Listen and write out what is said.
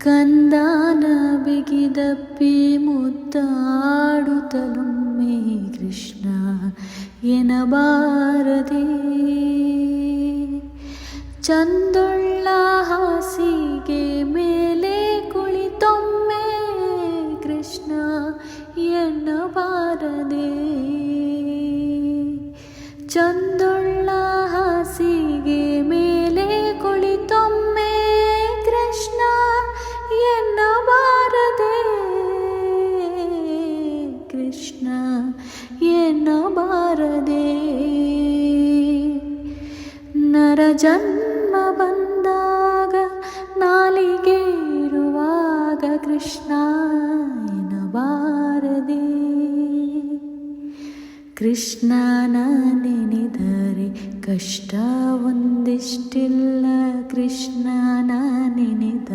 ಕಂದಾನ ಬಿಗಿದಪ್ಪಿ ಮುದ್ದಾಡುತ್ತಲೊಮ್ಮೆ ಕೃಷ್ಣ ಎನಬಾರದೆ. ಚಂದುಳ್ಳ ಹಾಸಿಗೆ ಮೇಲೆ ಕುಳಿತೊಮ್ಮೆ ಕೃಷ್ಣ ಎನ್ನಬಾರದೆ. ಚಂದುಳ್ಳ ಹಾಸಿಗೆ ಮೇಲೆ ಕುಳಿತೊಮ್ಮೆ ಕೃಷ್ಣ ಎನ್ನಬಾರದೆ. ಕೃಷ್ಣ ಎನ್ನಬಾರದೆ. ನರ ಜನ್ಮ ಬಂದಾಗ ನಾಲಿಗೆ ಇರುವಾಗ ಕೃಷ್ಣ ಎನ್ನಬಾರದೆ. ಕೃಷ್ಣನ ನೆನೆದರೆ ಕಷ್ಟ ಒಂದಿಷ್ಟಿಲ್ಲ. ಕೃಷ್ಣನ ನೆನೆದ